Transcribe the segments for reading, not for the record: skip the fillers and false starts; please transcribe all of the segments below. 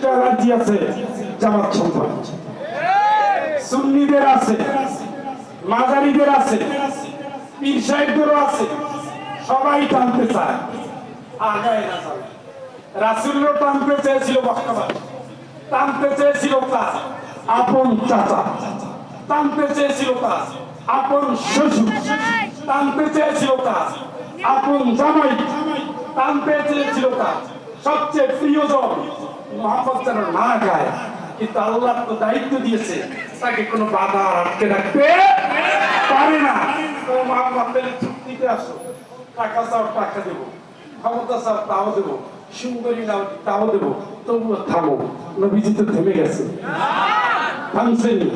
রাজি আছে জামাত সম্পর্ক, সুন্নিদের আছে, মাজারিদের আছে, পীর সাহেবদেরও আছে, সবাই টানতে চায়, আগায় না চলে। রাসূলও টানতে চেয়েছিল, বক্তব্য টানতে চেয়েছিল তার আপন চাচা, টানতে চেয়েছিল তার আপন শ্বশুর, টানতে চেয়েছিল তার আপন জামাই, টানতে চেয়েছিল তার সবচেয়ে প্রিয়জন মোহাম্মদ যেন না গায়। কিন্তু আল্লাহ তো দায়িত্ব দিয়েছে, তাকে কোনো বাধা আটকে রাখতে পারে না। তো মোহাম্মদ চুক্তিতে আসো, টাকা চাও টাকা দেবো, ক্ষমতা চাও তাও দেবো, সুন্দরী নাও তাও দেবো, তবুও থামো। নবীজি তো থেমে গেছে, থামছেনি।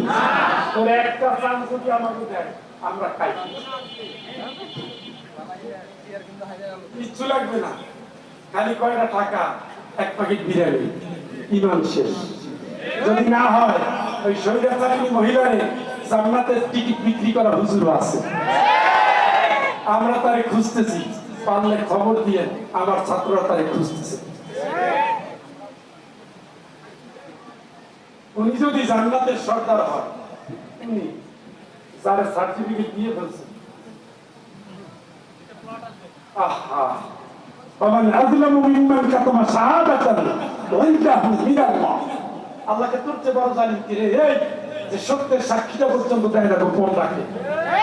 তোর একটা প্রাণ যদি আমাকে দেয় আমরা খাই, কিচ্ছু লাগবে না, খালি কয়টা টাকা, এক প্যাকেট বিরিয়ানি, ইমান শেষ। যদি না হয় ওই স্বৈরাচারী মহিলারে জান্নাতের টিকিট বিক্রি করা হুজুর আছে, আমরা তারে খুঁজতেছি, পারলে খবর দিয়ে আমার ছাত্ররা তারে খুঁজতেছে। উনি যদি জান্নাতের সর্দার হয়, উনি যারা সার্টিফিকেট দিয়ে ফেলছে, আহা ومن أظلم ممن كتم شهادة عنده من الله। আল্লাহকে তোর চেয়ে বড় জালিম কি রে, এই যে সত্যের সাক্ষীটা পর্যন্ত দেয় না, গোপন রাখে।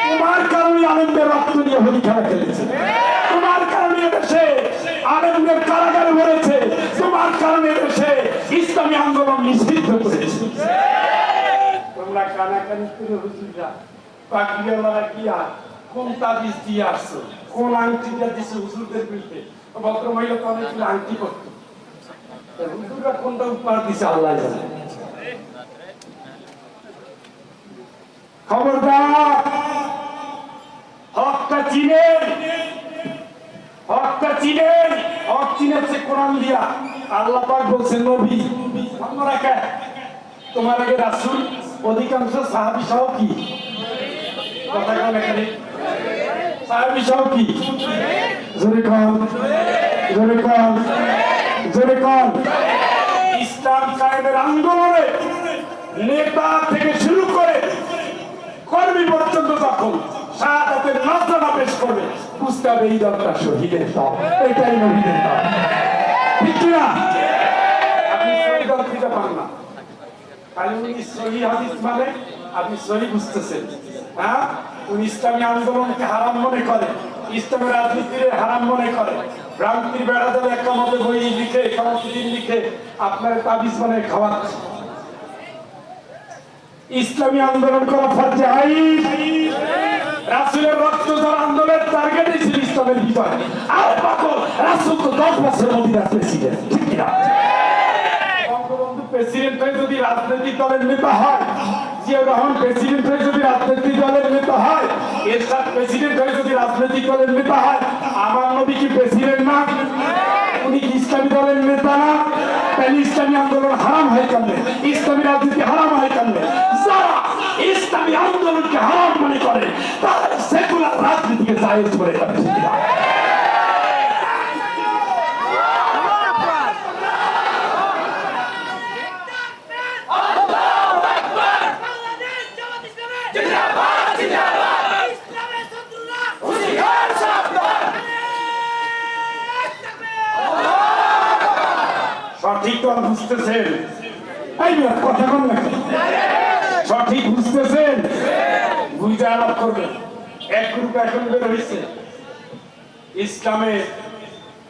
তোমার কারণে আলেমদের রক্ত নিয়ে হোলি খেলা খেলেছে, তোমার কারণে দেশে আলেমদের কারাগারে ভরেছে, তোমার কারণে দেশে ইসলামী আন্দোলন নিষিদ্ধ করেছে। তোমরা কানাকানি করে হুজুররা পাগড়িওয়ালারা কি আর কোন তাবিজ দিয়ে আসছো, কোন আংটিটা দিছে হুজুরদের বিরুদ্ধে। ভদ্র মহিলা তো অনেকগুলো আংটি করত, হুজুররা কোনটা উপহার দিছে আল্লাহ জানে। খবরদার, হকটা চিনেন, হকটা চিনেন। হক চিনেছে কোরআন দিয়া। আল্লাহ পাক বলছেন নবী ধর্ম রাখে, তোমার আগে রাসূল, অধিকাংশ সাহাবী সহ কি কথা কেন এখানে সাহাবী সহ কি, জোরে কোন, জোরে কোন, জোরে কোন। ইসলাম কায়েমের আন্দোলনে নেতা থেকে শুরু করে কর্মী পর্যন্ত যখন শাহাদাতের নজরানা পেশ করবে, বুঝতে হবে এই দলটা শহীদের দল, এটাই নবীদের দল, ঠিক কিনা? আপনি শহীদ দল খুঁজে পান না, খালি উনি সহি হাদিস মানে আপনি সহি বুঝতেছেন। হ্যাঁ, উনি ইসলামী আন্দোলনকে হারাম মনে করে, ইসলামের রাজনীতির হারাম মনে করে, ভ্রান্তির বেড়া দেবে একটা মতে বই লিখে, কামতিদিন লিখে আপনার তাবিজ বানায় খাওয়াচ্ছে। ইসলামী আন্দোলন করা ফরজে আইন। রাসূলের রক্ত যার আন্দোলনের টার্গেটই ছিল ইসলামের বিজয়। আর পাগল, রাসূল তো 10 বছর মদিনার প্রেসিডেন্ট, ঠিক কিনা? বঙ্গবন্ধু প্রেসিডেন্ট হয়ে যদি রাজনৈতিক দলের নেতা হয়, জিয়াউর রহমান প্রেসিডেন্ট হয়ে যদি রাজনৈতিক দলের নেতা হয়, এরশাদ প্রেসিডেন্ট হয়ে যদি রাজনৈতিক দলের নেতা হয়, আমার নবী কি প্রেসিডেন্ট না? উনি কি ইসলামী দলের নেতা না? তাহলে ইসলামী আন্দোলন হারাম হয় কেমনে? ইসলামী রাজনীতি হারাম হয় কেমনে? যারা ইসলামী আন্দোলনকে হারাম মনে করে তারা সেকুলার রাজনীতিকে জায়েজ করে করে। সঠিক তো বুঝতেছেন? এই কথা বল না, সঠিক বুঝতেছেন? বুঝতে আলাপ করবেন। এক গ্রুপ এখন বের হয়েছে ইসলামে,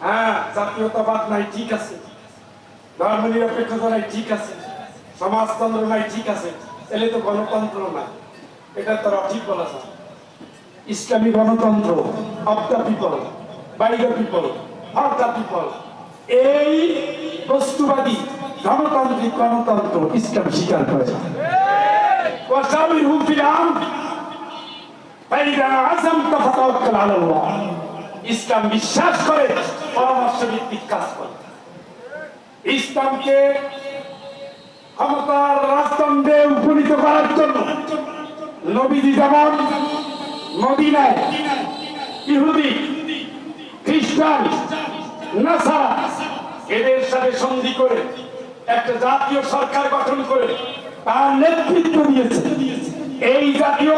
হ্যাঁ জাতীয়তাবাদ নাই, ঠিক আছে, ধর্ম নিরপেক্ষতা নাই, ঠিক আছে, সমাজতন্ত্র নাই, ঠিক আছে, এলে তো গণতন্ত্র নাই। এটা তো ঠিক বলা যায়। ইসলামী গণতন্ত্র, of the people, by the people, for the people, এই বস্তুবাদী গণতান্ত্রিক গণতন্ত্র ইসলাম স্বীকার করে। ইসলাম বিশ্বাস করে পরামর্শ ভিত্তিক কাজ করে। ইসলামকে ক্ষমতার রাজদণ্ডে উপনীত করার জন্য নবীজি যেমন মদিনায় ইহুদি, খ্রিস্টান, নাসারা এদের সাথে সন্ধি করে একটা জাতীয় সরকার গঠন করে তার নেতৃত্ব দিয়েছে। এই জাতীয়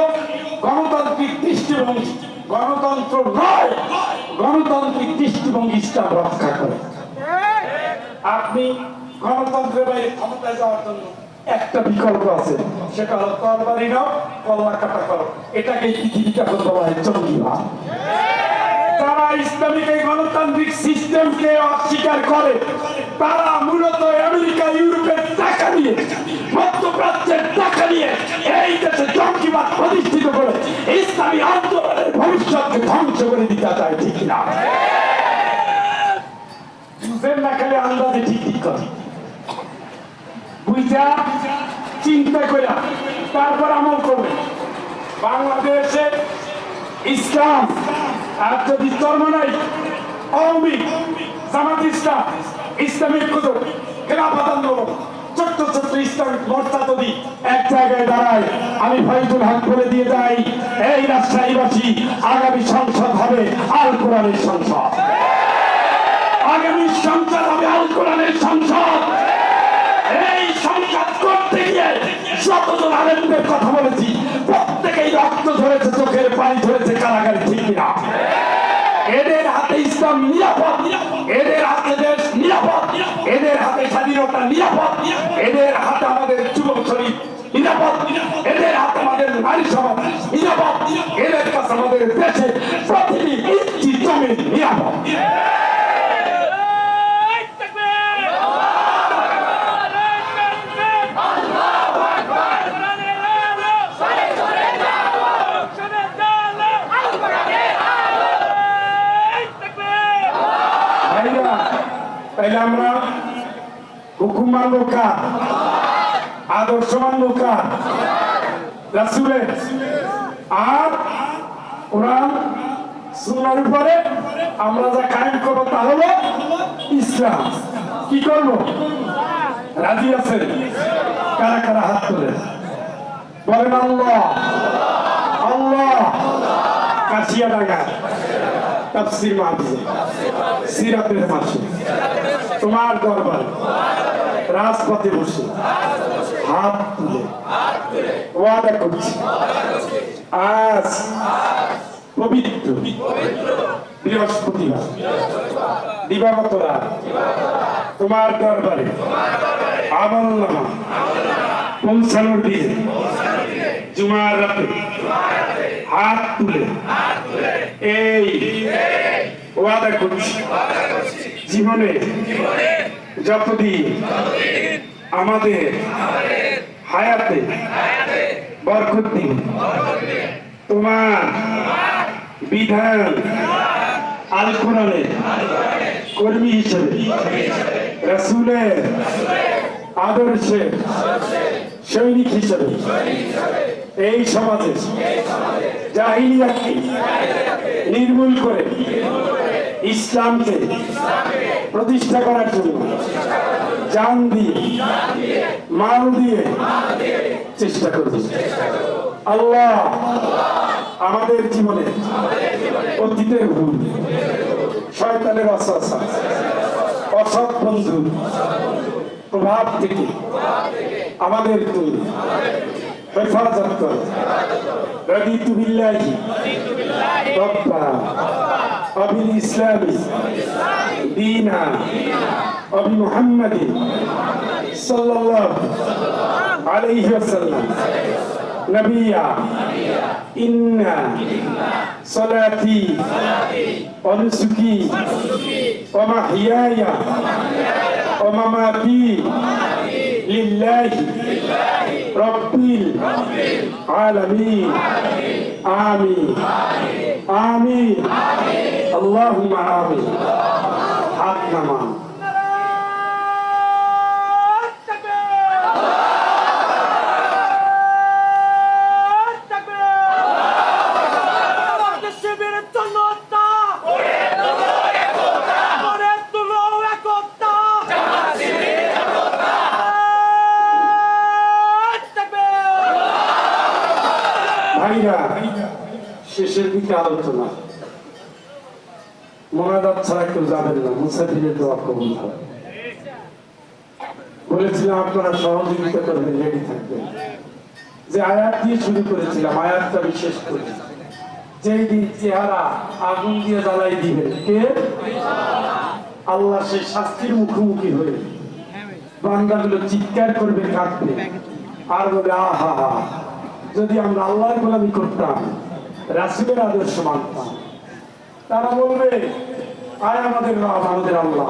গণতান্ত্রিক দৃষ্টিভঙ্গি গণতন্ত্র নয়, গণতান্ত্রিক দৃষ্টিভঙ্গি ইসলাম রক্ষা করে। আপনি গণতন্ত্রের বাইরে ক্ষমতায় যাওয়ার জন্য একটা বিকল্প আছে, সেটা হলো তরবারি নাও, কল্লা কাটা করো। এটাকে পৃথিবীতে এখন বলা হয় জঙ্গিবাদ। যারা ইসলামিক এই গণতান্ত্রিক সিস্টেমকে অস্বীকার করে তারা মূলত আমেরিকা ইউরোপের টাকা নিয়ে, মধ্যপ্রাচ্যের টাকা নিয়ে এই দেশে জঙ্গিবাদ প্রতিষ্ঠিত করে ইসলামী আন্দোলনের ভবিষ্যৎকে ধ্বংস করে দিতে চায়, ঠিক না? বুঝেন না, খালি আন্দাজে ঠিক ঠিক করে বুঝা চিন্তা করে তারপর আমল করবে। বাংলাদেশে ইসলাম আর যদি ধর্ম নাই, আওয়ামী জামাত ইসলাম, ইসলামিক কুতুব, খেলাফত আন্দোলন, ছোট্ট ছোট্ট ইসলামিক মোর্চা যদি এক জায়গায় দাঁড়ায়, আমি ফয়জুল হক বলে দিয়ে যাই, এই রাজশাহীবাসী আগামী সংসদ হবে আল কোরআনের সংসদ। আগামী সংসদ হবে আল কোরআনের সংসদ। এই সংসদ করতে গিয়ে যতজন আলেমদের কথা বলেছি প্রত্যেকেই রক্ত ধরেছে, চোখের পানি ধরেছে, কারাগারে, ঠিক না? এদের হাতে ইসলাম নিরাপদ, এদের হাতে দেশ নিরাপদ, এদের হাতে স্বাধীনতা নিরাপদ, এদের হাতে আমাদের যুবক শরীর নিরাপদ, এদের হাতে আমাদের নারী সমাজ নিরাপদ, এদের কাছে আমাদের দেশে প্রতিটি ইঞ্চি জমি নিরাপদ। তাইলে আমরা হুকুম মানব কার? আদর্শ মানব কার? রাসূলের। আর কোরআন সুন্নাহর উপরে আমরা যা কায়েম করবো তা হলো ইসলাম। কি করব? রাজি আছেন? কারা কারা হাত তোলেন? বলেন আল্লাহ আল্লাহ। কাশিয়াডাঙ্গা তাফসীর মাহফিল, সিরাতের মাসে, তোমার দরবার, রাজপথে বসে হাত তুলে ওয়াদা করছি, আজ পবিত্র বৃহস্পতিবার দিবাগত রাত তোমার দরবারে আমলনামা পৌঁছানোর দিন জুমার রাতে হাত তুলে এই ওয়াদা করছি, জীবনে যতদিন আমাদের হায়াতে বরকত দিন, তোমার বিধান আল কোরআনের কর্মী হিসেবে, রাসূলের আদর্শের সৈনিক হিসেবে এই সমাজে জাহিলিয়াতকে নির্মূল করে ইসলামকে প্রতিষ্ঠা করার জন্য জান দিয়ে মাল দিয়ে চেষ্টা করবে। আল্লাহ আমাদের জীবনে অতীতের ভুল, শয়তানের ওয়াসওয়াসা, অসৎ বন্ধু প্রভাব থেকে আমাদের তুমি হেফাজত করো। রাদিতু বিল্লাহি রাব্বা ওয়া বিল ইসলামি দীনা ওয়া বি মুহাম্মাদিন সাল্লাল্লাহু আলাইহি ওয়াসাল্লাম নবিয়্যা। ইন্না সালাতি ওয়া নুসুকি ওয়া মাহইয়ায়া ওয়া মামাতি লিল্লাহি রাব্বিল আলামিন। আমিন আমিন আল্লাহুম্মা আমিন। হাত নামান। শেষের দিকে আলোচনা, মোনাজাত ছাড়া কেউ যাবেন না, মুসাফিরের দোয়া কবুল হয়। বলেছিলাম আপনারা সহযোগিতা করবেন, রেডি থাকবেন। যে আয়াত দিয়ে শুরু করেছিলাম, আয়াতটা আমি শেষ করি। যেই দিন চেহারা আগুন দিয়ে জ্বালাই দিবেন কে? আল্লাহ সেই শাস্তির মুখোমুখি হয়ে বান্দাগুলো চিৎকার করবে, কাঁদবে আর বলবে আহা হা, যদি আমরা আল্লাহর গোলামি করতাম, রাসূলের আদর্শ মানতাম। তারা বলবে আয় আমাদের রব, আমাদের আল্লাহ,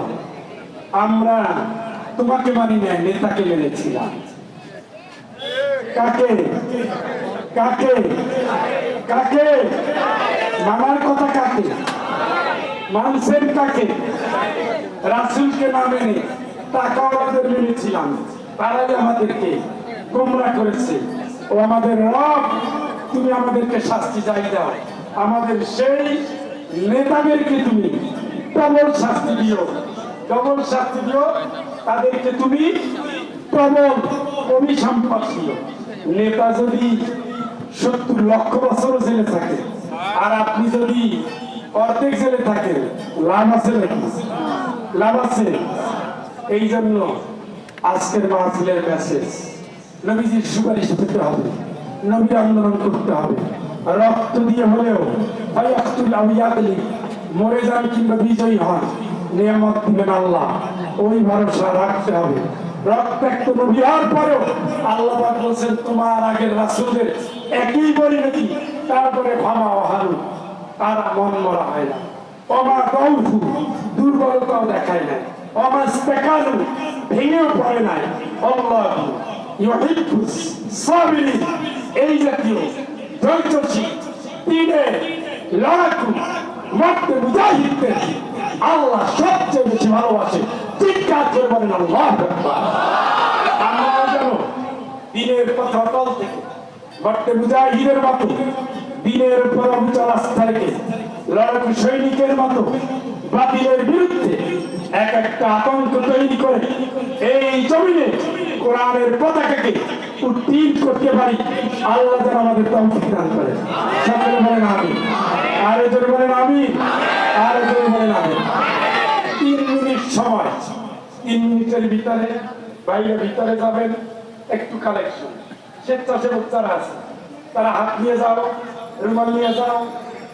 আমরা তোমাকে মানি নাই, নেতাকে মেনেছিলাম। কাকে কাকে কাকে মানার কথা? কাকে মানছেন? কাকে? রাসূলকে না মেনে টাকা আমাদের মেনেছিলাম, তারা যে আমাদেরকে গোমরা করেছে। ও আমাদের রব, তুমি আমাদেরকে শাস্তি চাই দাও, আমাদের সেই নেতাদেরকে তুমি প্রবল শাস্তি দিও, প্রবল শাস্তি দিও, তাদেরকে তুমি প্রবল অভিসম্পাদ দিও। নেতা যদি 70 লক্ষ বছর জেলে থাকে আর আপনি যদি অর্ধেক জেলে থাকেন, লাভ আছে নাকি? লাভ আছে। এই জন্য আজকের মাহফিলের মেসেজ, নবীজির সুপারিশ পেতে হবে, নবীর আন্দোলন করতে হবে, রক্ত দিয়ে হলেও মরে যান কিংবা বিজয়ী হন, নিয়ামত দিবেন আল্লাহ, ওই ভরসা রাখতে হবে। রক্তাক্ত নবী হওয়ার পরেও আল্লাহ পাক বলেছেন তোমার আগের রাসূলদের একই পরিণতি, তারপরে ভামা হারু, তারা মন মরা হয় না, অমা কৌফু, দুর্বলতাও দেখায় নাই, অমা স্তেকালু, ভেঙেও পড়ে নাই, আল্লাহ ইউহিব্বুস সাবিরিন, এই জাতীয় ধৈর্যশীল দিনে লড়াকু মর্তে মুজাহিদদের আল্লাহ সবচেয়ে বেশি ভালোবাসে। চিৎকার করে বলেন আল্লাহু আকবার। আমরা যেন দিনের কথা তল থেকে মর্তে মুজাহিদের মতো দিনের উপর অবিচল আস্থা রেখে লড়াকু সৈনিকের মতো বাতিলের বিরুদ্ধে এক একটা আতঙ্ক তৈরি করে এই জমিনে কোরআনের পতাকাকে উত্তীর্ণ করতে পারি। আল্লাহ যেন আমাদের তৌফিক দান করেন। সকলে বলেন আমিন। আর এজন্য বলেন আমিন। আর এজন্য বলেন আমিন। 3 মিনিট সময়, 3 মিনিটের ভিতরে বাইরে ভিতরে যাবেন, একটু কালেকশন। স্বেচ্ছাসেবক যারা আছে তারা হাত নিয়ে যাও, রুমাল নিয়ে যাও,